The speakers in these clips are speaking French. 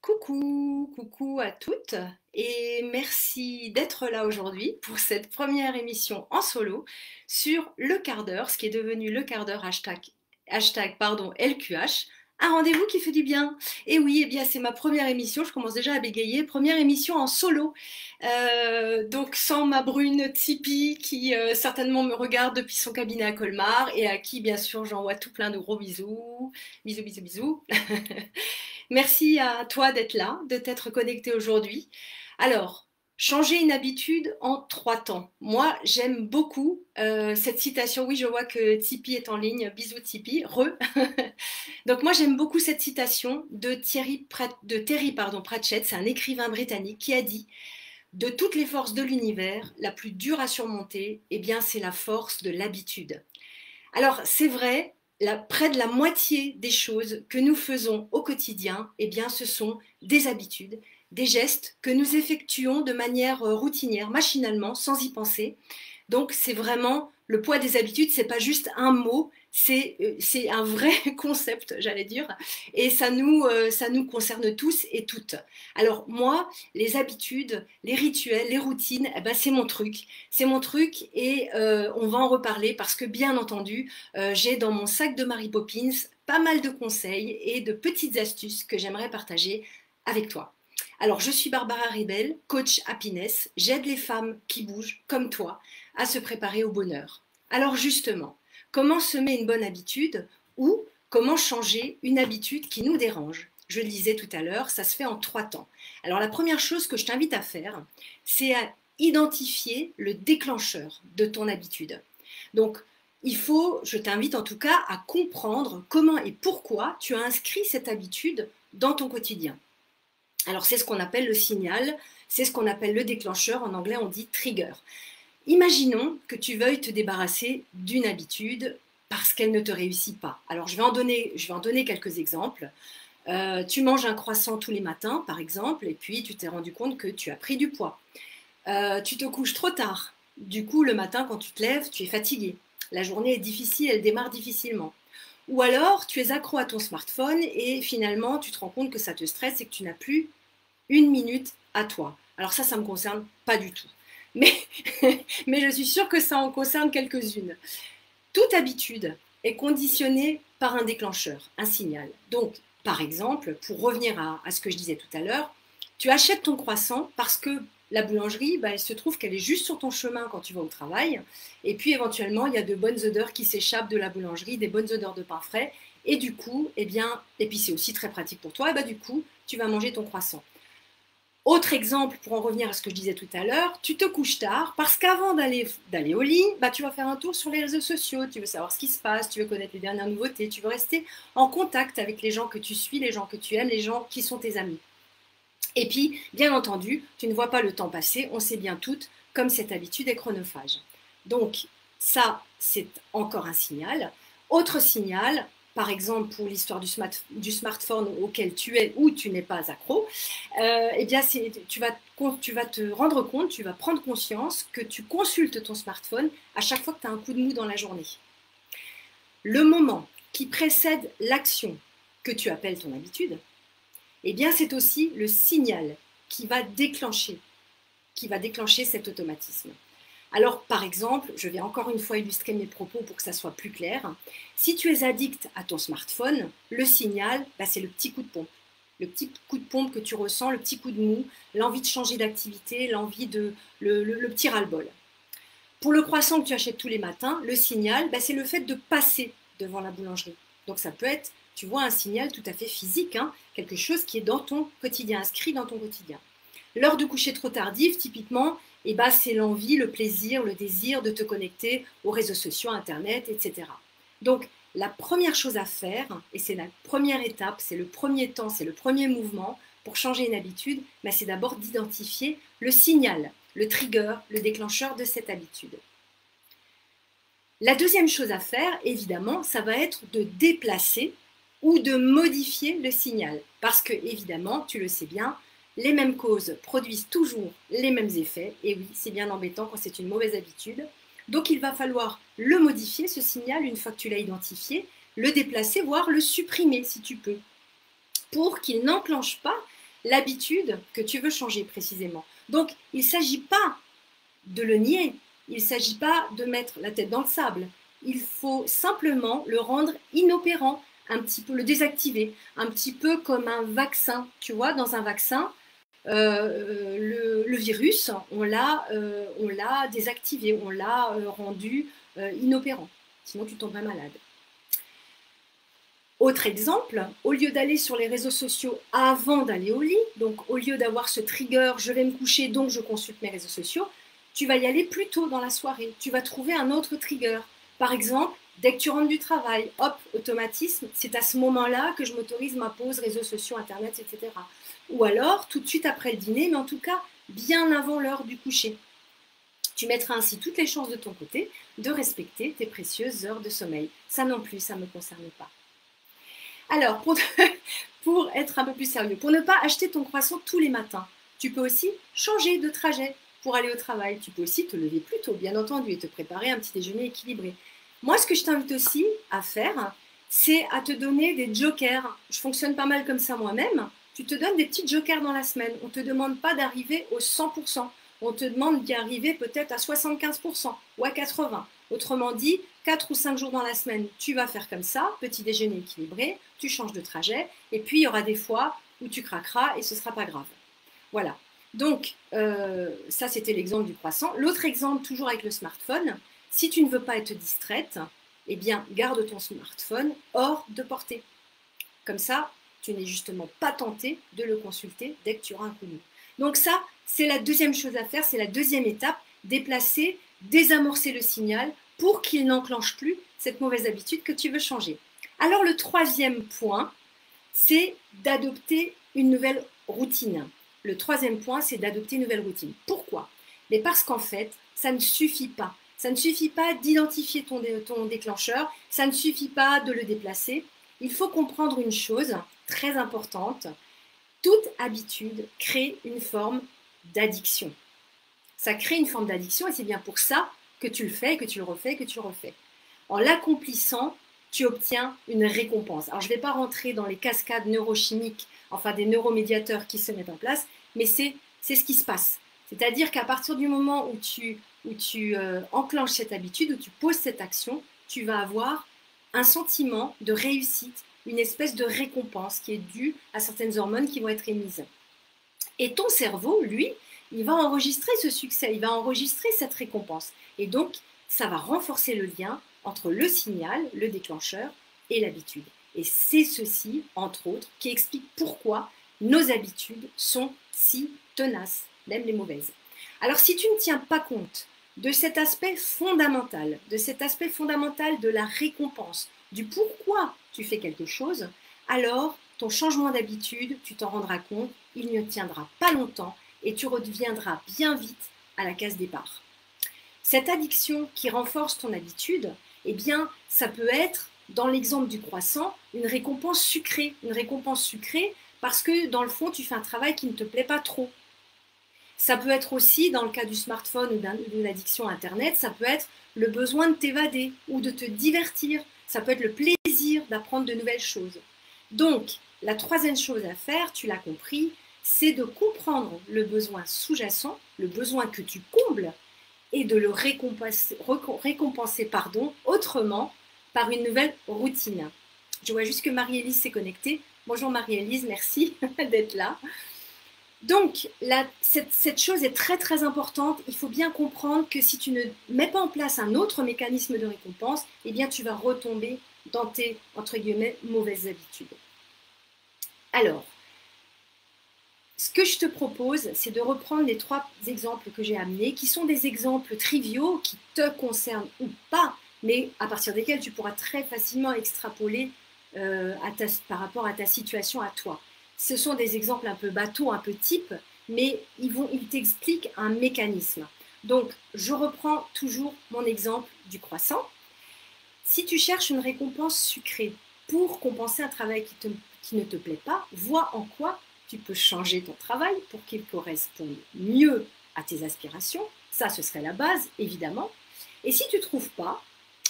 Coucou, coucou à toutes et merci d'être là aujourd'hui pour cette première émission en solo sur le quart d'heure, ce qui est devenu le quart d'heure hashtag LQH, un rendez-vous qui fait du bien. Et oui, eh bien c'est ma première émission, je commence déjà à bégayer, première émission en solo. Donc sans ma brune Tipeee qui certainement me regarde depuis son cabinet à Colmar et à qui bien sûr j'envoie tout plein de gros bisous. Bisous, bisous, bisous. Merci à toi d'être là, de t'être connecté aujourd'hui. Alors, changer une habitude en 3 temps. Moi, j'aime beaucoup cette citation. Oui, je vois que Tipeee est en ligne. Bisous Tipeee. Donc moi, j'aime beaucoup cette citation de Terry Pratchett. C'est un écrivain britannique qui a dit: de toutes les forces de l'univers, la plus dure à surmonter, eh bien, c'est la force de l'habitude. Alors, c'est vrai, près de la moitié des choses que nous faisons au quotidien, eh bien, ce sont des habitudes, des gestes que nous effectuons de manière routinière, machinalement, sans y penser. Donc, c'est vraiment le poids des habitudes, c'est pas juste un mot, c'est un vrai concept, j'allais dire, et ça nous concerne tous et toutes. Alors, moi, les habitudes, les rituels, les routines, eh ben, c'est mon truc et on va en reparler parce que bien entendu, j'ai dans mon sac de Mary Poppins pas mal de conseils et de petites astuces que j'aimerais partager avec toi. Alors, je suis Barbara Ribel, coach happiness. J'aide les femmes qui bougent, comme toi, à se préparer au bonheur. Alors, justement, comment semer une bonne habitude ou comment changer une habitude qui nous dérange? Je le disais tout à l'heure, ça se fait en 3 temps. Alors, la première chose que je t'invite à faire, c'est à identifier le déclencheur de ton habitude. Donc, je t'invite en tout cas à comprendre comment et pourquoi tu as inscrit cette habitude dans ton quotidien. Alors c'est ce qu'on appelle le signal, c'est ce qu'on appelle le déclencheur, en anglais on dit trigger. Imaginons que tu veuilles te débarrasser d'une habitude parce qu'elle ne te réussit pas. Alors je vais en donner quelques exemples. Tu manges un croissant tous les matins par exemple et puis tu t'es rendu compte que tu as pris du poids. Tu te couches trop tard. Du coup le matin quand tu te lèves, tu es fatigué. La journée est difficile, elle démarre difficilement. Ou alors, tu es accro à ton smartphone et finalement, tu te rends compte que ça te stresse et que tu n'as plus une minute à toi. Alors ça ne me concerne pas du tout. Mais, mais je suis sûre que ça en concerne quelques-unes. Toute habitude est conditionnée par un déclencheur, un signal. Donc, par exemple, pour revenir à ce que je disais tout à l'heure, tu achètes ton croissant parce que la boulangerie, bah, il se trouve qu'elle est juste sur ton chemin quand tu vas au travail. Et puis éventuellement, il y a de bonnes odeurs qui s'échappent de la boulangerie, des bonnes odeurs de pain frais. Et du coup, eh bien, et puis c'est aussi très pratique pour toi, et bah, du coup, tu vas manger ton croissant. Autre exemple, pour en revenir à ce que je disais tout à l'heure, tu te couches tard parce qu'avant d'aller au lit, bah, tu vas faire un tour sur les réseaux sociaux, tu veux savoir ce qui se passe, tu veux connaître les dernières nouveautés, tu veux rester en contact avec les gens que tu suis, les gens que tu aimes, les gens qui sont tes amis. Et puis, bien entendu, tu ne vois pas le temps passer, on sait bien toutes, comme cette habitude est chronophage. Donc, ça, c'est encore un signal. Autre signal, par exemple pour l'histoire du smartphone auquel tu es ou tu n'es pas accro, eh bien tu vas te rendre compte, tu vas prendre conscience que tu consultes ton smartphone à chaque fois que tu as un coup de mou dans la journée. Le moment qui précède l'action que tu appelles ton habitude, eh bien c'est aussi le signal qui va déclencher cet automatisme. Alors, par exemple, je vais encore une fois illustrer mes propos pour que ça soit plus clair. Si tu es addict à ton smartphone, le signal, bah, c'est le petit coup de pompe. Le petit coup de pompe que tu ressens, le petit coup de mou, l'envie de changer d'activité, le petit ras-le-bol. Pour le croissant que tu achètes tous les matins, le signal, bah, c'est le fait de passer devant la boulangerie. Donc ça peut être, tu vois, un signal tout à fait physique, hein, quelque chose qui est dans ton quotidien, inscrit dans ton quotidien. L'heure de coucher trop tardive, typiquement, eh ben, c'est l'envie, le plaisir, le désir de te connecter aux réseaux sociaux, Internet, etc. Donc, la première chose à faire, et c'est la première étape, c'est le premier temps, c'est le premier mouvement pour changer une habitude, ben, c'est d'abord d'identifier le signal, le trigger, le déclencheur de cette habitude. La deuxième chose à faire, évidemment, ça va être de déplacer ou de modifier le signal. Parce que, évidemment, tu le sais bien, les mêmes causes produisent toujours les mêmes effets. Et oui, c'est bien embêtant quand c'est une mauvaise habitude. Donc, il va falloir le modifier, ce signal, une fois que tu l'as identifié, le déplacer, voire le supprimer si tu peux, pour qu'il n'enclenche pas l'habitude que tu veux changer précisément. Donc, il ne s'agit pas de le nier, il ne s'agit pas de mettre la tête dans le sable. Il faut simplement le rendre inopérant, un petit peu le désactiver, un petit peu comme un vaccin. Tu vois, dans un vaccin, le virus, on l'a désactivé, on l'a rendu inopérant. Sinon, tu tomberais malade. Autre exemple, au lieu d'aller sur les réseaux sociaux avant d'aller au lit, donc au lieu d'avoir ce trigger, je vais me coucher, donc je consulte mes réseaux sociaux, tu vas y aller plus tôt dans la soirée. Tu vas trouver un autre trigger. Par exemple, dès que tu rentres du travail, hop, automatisme, c'est à ce moment-là que je m'autorise ma pause réseaux sociaux, internet, etc. Ou alors, tout de suite après le dîner, mais en tout cas, bien avant l'heure du coucher. Tu mettras ainsi toutes les chances de ton côté de respecter tes précieuses heures de sommeil. Ça non plus, ça ne me concerne pas. Alors, pour être un peu plus sérieux, pour ne pas acheter ton croissant tous les matins, tu peux aussi changer de trajet pour aller au travail. Tu peux aussi te lever plus tôt, bien entendu, et te préparer un petit déjeuner équilibré. Moi, ce que je t'invite aussi à faire, c'est à te donner des jokers. Je fonctionne pas mal comme ça moi-même. Tu te donnes des petits jokers dans la semaine. On ne te demande pas d'arriver au 100%. On te demande d'y arriver peut-être à 75% ou à 80%. Autrement dit, 4 ou 5 jours dans la semaine, tu vas faire comme ça, petit déjeuner équilibré, tu changes de trajet, et puis il y aura des fois où tu craqueras et ce ne sera pas grave. Voilà. Donc, ça c'était l'exemple du croissant. L'autre exemple, toujours avec le smartphone, si tu ne veux pas être distraite, eh bien, garde ton smartphone hors de portée. Comme ça, tu n'es justement pas tenté de le consulter dès que tu auras un coup de mou. Donc ça, c'est la deuxième chose à faire, c'est la deuxième étape, déplacer, désamorcer le signal pour qu'il n'enclenche plus cette mauvaise habitude que tu veux changer. Alors le troisième point, c'est d'adopter une nouvelle routine. Le troisième point, c'est d'adopter une nouvelle routine. Pourquoi? Mais parce qu'en fait, ça ne suffit pas. Ça ne suffit pas d'identifier ton déclencheur, ça ne suffit pas de le déplacer. Il faut comprendre une chose très importante. Toute habitude crée une forme d'addiction. Ça crée une forme d'addiction et c'est bien pour ça que tu le fais, que tu le refais, que tu le refais. En l'accomplissant, tu obtiens une récompense. Alors, je ne vais pas rentrer dans les cascades neurochimiques, enfin des neuromédiateurs qui se mettent en place, mais c'est ce qui se passe. C'est-à-dire qu'à partir du moment où tu enclenches cette habitude, où tu poses cette action, tu vas avoir un sentiment de réussite, une espèce de récompense qui est due à certaines hormones qui vont être émises. Et ton cerveau, lui, il va enregistrer ce succès, il va enregistrer cette récompense. Et donc, ça va renforcer le lien entre le signal, le déclencheur et l'habitude. Et c'est ceci, entre autres, qui explique pourquoi nos habitudes sont si tenaces, même les mauvaises. Alors, si tu ne tiens pas compte de cet aspect fondamental, de la récompense, du pourquoi tu fais quelque chose, alors ton changement d'habitude, tu t'en rendras compte, il ne tiendra pas longtemps et tu reviendras bien vite à la case départ. Cette addiction qui renforce ton habitude, eh bien, ça peut être, dans l'exemple du croissant, une récompense sucrée. Une récompense sucrée parce que, dans le fond, tu fais un travail qui ne te plaît pas trop. Ça peut être aussi, dans le cas du smartphone ou de l'addiction à Internet, ça peut être le besoin de t'évader ou de te divertir. Ça peut être le plaisir d'apprendre de nouvelles choses. Donc, la troisième chose à faire, tu l'as compris, c'est de comprendre le besoin sous-jacent, le besoin que tu combles, et de le récompenser autrement par une nouvelle routine. Je vois juste que Marie-Élise s'est connectée. Bonjour Marie-Élise, merci d'être là. Donc, cette chose est très très importante. Il faut bien comprendre que si tu ne mets pas en place un autre mécanisme de récompense, eh bien tu vas retomber dans tes, entre guillemets, mauvaises habitudes. Alors, ce que je te propose, c'est de reprendre les 3 exemples que j'ai amenés, qui sont des exemples triviaux, qui te concernent ou pas, mais à partir desquels tu pourras très facilement extrapoler par rapport à ta situation à toi. Ce sont des exemples un peu bateaux, un peu types, mais ils t'expliquent un mécanisme. Donc, je reprends toujours mon exemple du croissant. Si tu cherches une récompense sucrée pour compenser un travail qui ne te plaît pas, vois en quoi tu peux changer ton travail pour qu'il corresponde mieux à tes aspirations. Ça, ce serait la base, évidemment. Et si tu ne trouves pas,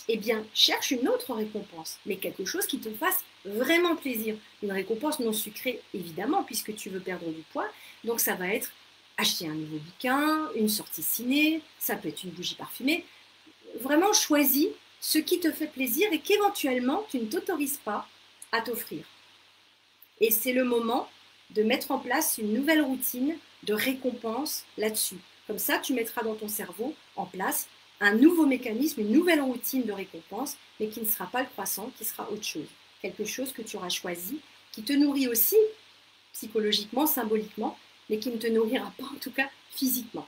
eh bien, cherche une autre récompense, mais quelque chose qui te fasse vraiment plaisir. Une récompense non sucrée, évidemment, puisque tu veux perdre du poids. Donc, ça va être acheter un nouveau bouquin, une sortie ciné, ça peut être une bougie parfumée. Vraiment, choisis ce qui te fait plaisir et qu'éventuellement, tu ne t'autorises pas à t'offrir. Et c'est le moment de mettre en place une nouvelle routine de récompense là-dessus. Comme ça, tu mettras dans ton cerveau en place un nouveau mécanisme, une nouvelle routine de récompense, mais qui ne sera pas le croissant, qui sera autre chose. Quelque chose que tu auras choisi, qui te nourrit aussi psychologiquement, symboliquement, mais qui ne te nourrira pas en tout cas physiquement.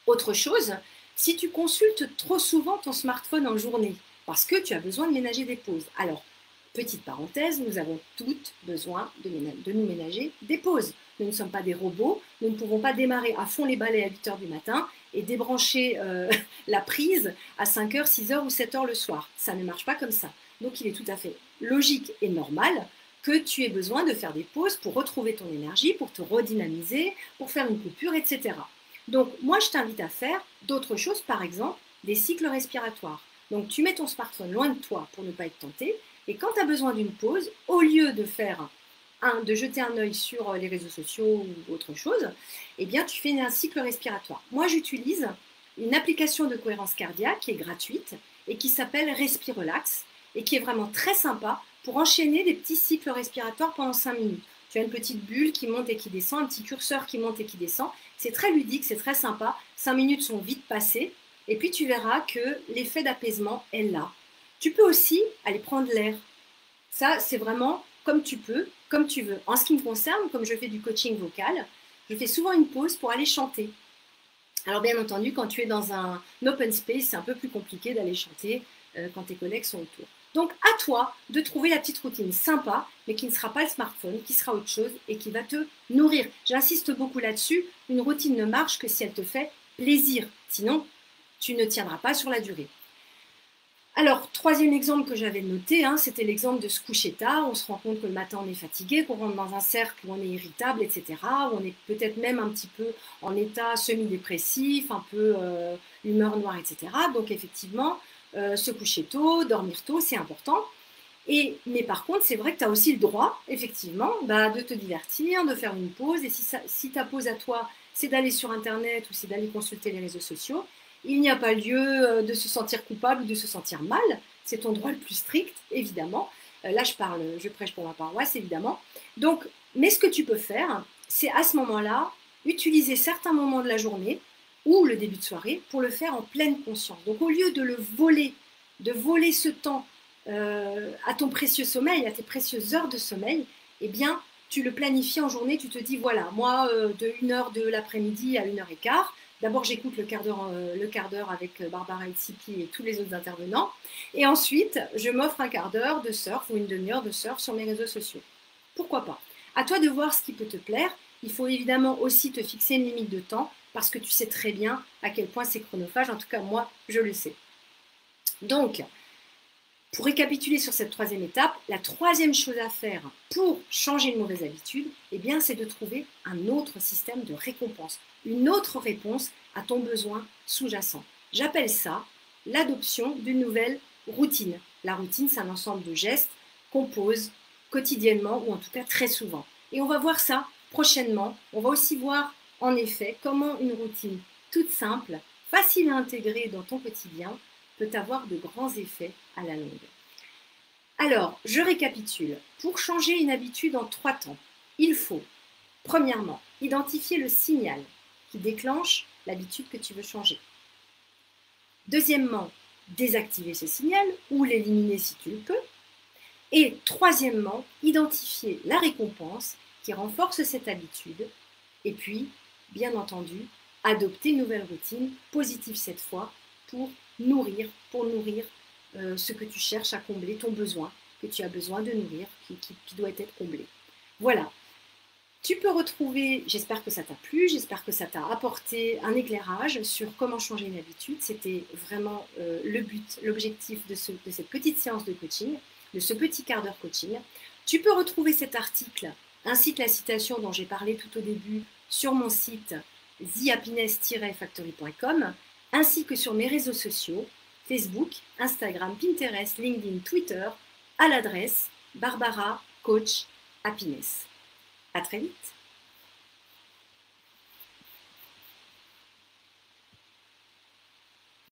Autre chose, si tu consultes trop souvent ton smartphone en journée, parce que tu as besoin de ménager des pauses. Alors, petite parenthèse, nous avons toutes besoin de nous ménager des pauses. Nous ne sommes pas des robots, nous ne pouvons pas démarrer à fond les balais à 8 h du matin et débrancher la prise à 5 h, 6 h ou 7 h le soir. Ça ne marche pas comme ça. Donc il est tout à fait logique et normal que tu aies besoin de faire des pauses pour retrouver ton énergie, pour te redynamiser, pour faire une coupure, etc. Donc moi je t'invite à faire d'autres choses, par exemple des cycles respiratoires. Donc tu mets ton smartphone loin de toi pour ne pas être tenté. Et quand tu as besoin d'une pause, au lieu de de jeter un œil sur les réseaux sociaux ou autre chose, eh bien tu fais un cycle respiratoire. Moi j'utilise une application de cohérence cardiaque qui est gratuite et qui s'appelle Respirelax et qui est vraiment très sympa pour enchaîner des petits cycles respiratoires pendant 5 minutes. Tu as une petite bulle qui monte et qui descend, un petit curseur qui monte et qui descend. C'est très ludique, c'est très sympa. 5 minutes sont vite passées et puis tu verras que l'effet d'apaisement est là. Tu peux aussi aller prendre l'air. Ça, c'est vraiment comme tu peux, comme tu veux. En ce qui me concerne, comme je fais du coaching vocal, je fais souvent une pause pour aller chanter. Alors bien entendu, quand tu es dans un open space, c'est un peu plus compliqué d'aller chanter quand tes collègues sont autour. Donc à toi de trouver la petite routine sympa, mais qui ne sera pas le smartphone, qui sera autre chose et qui va te nourrir. J'insiste beaucoup là-dessus, une routine ne marche que si elle te fait plaisir. Sinon, tu ne tiendras pas sur la durée. Alors, troisième exemple que j'avais noté, c'était l'exemple de se coucher tard. On se rend compte que le matin, on est fatigué, qu'on rentre dans un cercle où on est irritable, etc. Où on est peut-être même un petit peu en état semi-dépressif, un peu humeur noire, etc. Donc, effectivement, se coucher tôt, dormir tôt, c'est important. Mais par contre, c'est vrai que tu as aussi le droit, effectivement, de te divertir, de faire une pause. Et si ta pause à toi, c'est d'aller sur Internet ou c'est d'aller consulter les réseaux sociaux, il n'y a pas lieu de se sentir coupable ou de se sentir mal. C'est ton droit le plus strict, évidemment. Là, je prêche pour ma paroisse, évidemment. Donc, mais ce que tu peux faire, c'est à ce moment-là, utiliser certains moments de la journée ou le début de soirée pour le faire en pleine conscience. Donc, au lieu de de voler ce temps à ton précieux sommeil, à tes précieuses heures de sommeil, eh bien, tu le planifies en journée, tu te dis, voilà, moi, de 1 h de l'après-midi à 1 h 15, d'abord j'écoute le quart d'heure avec Barbara Etzipi et tous les autres intervenants, et ensuite, je m'offre un quart d'heure de surf ou une demi-heure de surf sur mes réseaux sociaux. Pourquoi pas? À toi de voir ce qui peut te plaire. Il faut évidemment aussi te fixer une limite de temps, parce que tu sais très bien à quel point c'est chronophage, en tout cas moi, je le sais. Donc, pour récapituler sur cette troisième étape, la troisième chose à faire pour changer une mauvaise habitude, eh bien, c'est de trouver un autre système de récompense, une autre réponse à ton besoin sous-jacent. J'appelle ça l'adoption d'une nouvelle routine. La routine, c'est un ensemble de gestes qu'on pose quotidiennement ou en tout cas très souvent. Et on va voir ça prochainement. On va aussi voir en effet comment une routine toute simple, facile à intégrer dans ton quotidien, peut avoir de grands effets à la longue. Alors, je récapitule. Pour changer une habitude en 3 temps, il faut, premièrement, identifier le signal qui déclenche l'habitude que tu veux changer. Deuxièmement, désactiver ce signal ou l'éliminer si tu le peux. Et troisièmement, identifier la récompense qui renforce cette habitude. Et puis, bien entendu, adopter une nouvelle routine, positive cette fois, pour nourrir ce que tu cherches à combler, ton besoin que tu as besoin de nourrir, qui doit être comblé. Voilà. Tu peux retrouver, j'espère que ça t'a plu, j'espère que ça t'a apporté un éclairage sur comment changer une habitude. C'était vraiment le but, l'objectif de cette petite séance de coaching, de ce petit quart d'heure coaching. Tu peux retrouver cet article ainsi que la citation dont j'ai parlé tout au début sur mon site thehappiness-factory.com ainsi que sur mes réseaux sociaux, Facebook, Instagram, Pinterest, LinkedIn, Twitter, à l'adresse Barbara Coach Happiness. À très vite.